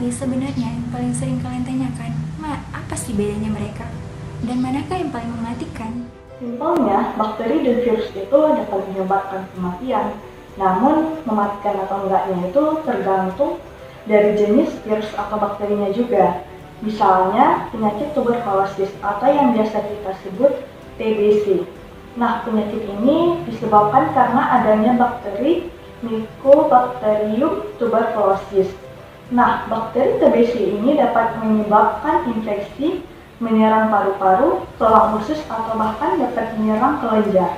Tapi sebenarnya yang paling sering kalian tanyakan, apa sih bedanya mereka? Dan manakah yang paling mematikan? Simpelnya, bakteri dan virus itu dapat menyebabkan kematian. Namun, mematikan atau enggaknya itu tergantung dari jenis virus atau bakterinya juga. Misalnya, penyakit tuberkulosis atau yang biasa kita sebut TBC. Nah, penyakit ini disebabkan karena adanya bakteri Mycobacterium tuberculosis. Nah, bakteri TBC ini dapat menyebabkan infeksi, menyerang paru-paru, tulang usus, atau bahkan dapat menyerang kelenjar.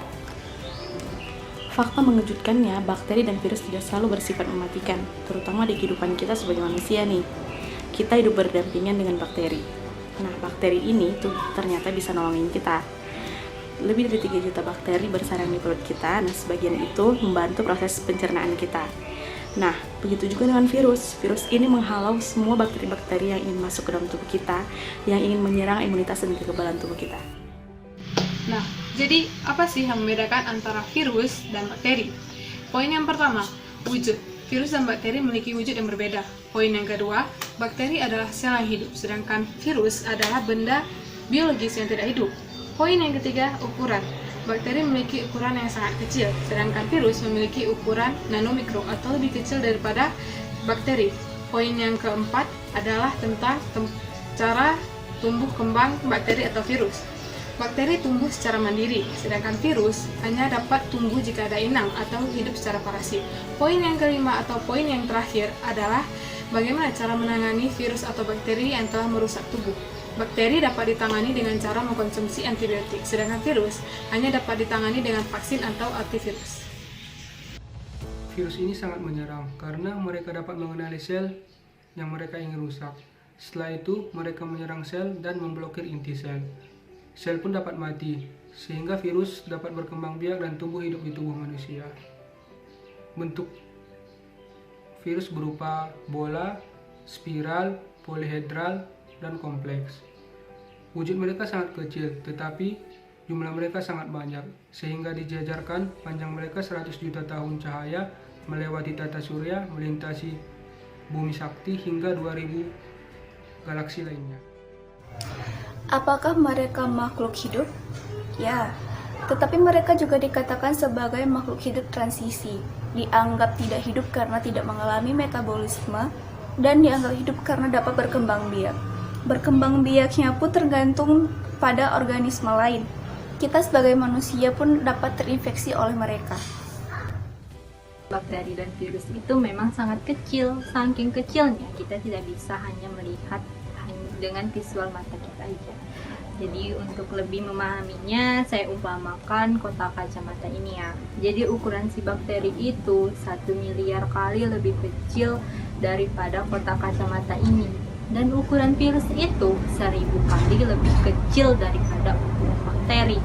Fakta mengejutkannya, bakteri dan virus tidak selalu bersifat mematikan, terutama di kehidupan kita sebagai manusia nih. Kita hidup berdampingan dengan bakteri. Nah, bakteri ini tuh ternyata bisa nolongin kita. Lebih dari 3 juta bakteri bersarang di perut kita, nah sebagian itu membantu proses pencernaan kita. Nah, begitu juga dengan virus. Virus ini menghalau semua bakteri-bakteri yang ingin masuk ke dalam tubuh kita, yang ingin menyerang imunitas dan kekebalan tubuh kita. Nah, jadi apa sih yang membedakan antara virus dan bakteri? Poin yang pertama, wujud. Virus dan bakteri memiliki wujud yang berbeda. Poin yang kedua, bakteri adalah sel yang hidup, sedangkan virus adalah benda biologis yang tidak hidup. Poin yang ketiga, ukuran. Bakteri memiliki ukuran yang sangat kecil, sedangkan virus memiliki ukuran nanomikro atau lebih kecil daripada bakteri. Poin yang keempat adalah tentang cara tumbuh kembang bakteri atau virus. Bakteri tumbuh secara mandiri, sedangkan virus hanya dapat tumbuh jika ada inang atau hidup secara parasit. Poin yang kelima atau poin yang terakhir adalah bagaimana cara menangani virus atau bakteri yang telah merusak tubuh. Bakteri dapat ditangani dengan cara mengkonsumsi antibiotik, sedangkan virus hanya dapat ditangani dengan vaksin atau antivirus. Virus ini sangat menyerang karena mereka dapat mengenali sel yang mereka ingin rusak. Setelah itu, mereka menyerang sel dan memblokir inti sel. Sel pun dapat mati, sehingga virus dapat berkembang biak dan tumbuh hidup di tubuh manusia. Bentuk virus berupa bola, spiral, polihedral, dan kompleks. Wujud mereka sangat kecil, tetapi jumlah mereka sangat banyak, sehingga dijajarkan panjang mereka 100 juta tahun cahaya melewati tata surya, melintasi bumi sakti hingga 2000 galaksi lainnya. Apakah mereka makhluk hidup? Ya, tetapi mereka juga dikatakan sebagai makhluk hidup transisi, dianggap tidak hidup karena tidak mengalami metabolisme, dan dianggap hidup karena dapat berkembang biak. Berkembang biaknya pun tergantung pada organisme lain. Kita sebagai manusia pun dapat terinfeksi oleh mereka. Bakteri dan virus itu memang sangat kecil, saking kecilnya kita tidak bisa hanya melihat dengan visual mata kita aja. Jadi untuk lebih memahaminya, saya umpamakan kotak kacamata ini ya. Jadi ukuran si bakteri itu 1 miliar kali lebih kecil daripada kotak kacamata ini. Dan ukuran virus itu 1000 kali lebih kecil daripada ukuran bakteri.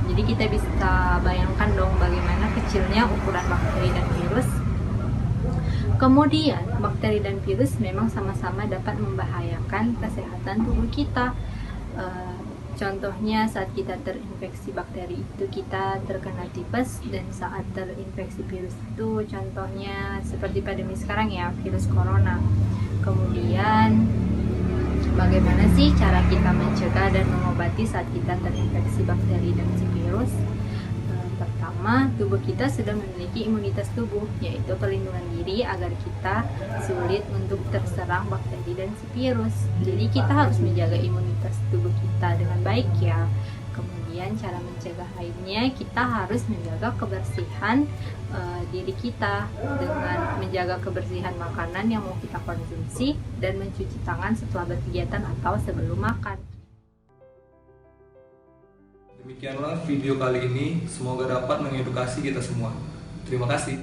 Jadi kita bisa bayangkan dong bagaimana kecilnya ukuran bakteri dan virus. Kemudian, bakteri dan virus memang sama-sama dapat membahayakan kesehatan tubuh kita. Contohnya saat kita terinfeksi bakteri itu kita terkena tipes, dan saat terinfeksi virus itu contohnya seperti pandemi sekarang ya, virus corona. Kemudian bagaimana sih cara kita mencegah dan mengobati saat kita terinfeksi bakteri dan si virus? Pertama, tubuh kita sudah memiliki imunitas tubuh, yaitu perlindungan diri agar kita sulit untuk terserang bakteri dan si virus. Jadi kita harus menjaga imunitas tubuh kita dengan baik ya. Kemudian cara mencegah lainnya, kita harus menjaga kebersihan diri kita dengan menjaga kebersihan makanan yang mau kita konsumsi dan mencuci tangan setelah berkegiatan atau sebelum makan. Demikianlah video kali ini, semoga dapat mengedukasi kita semua. Terima kasih.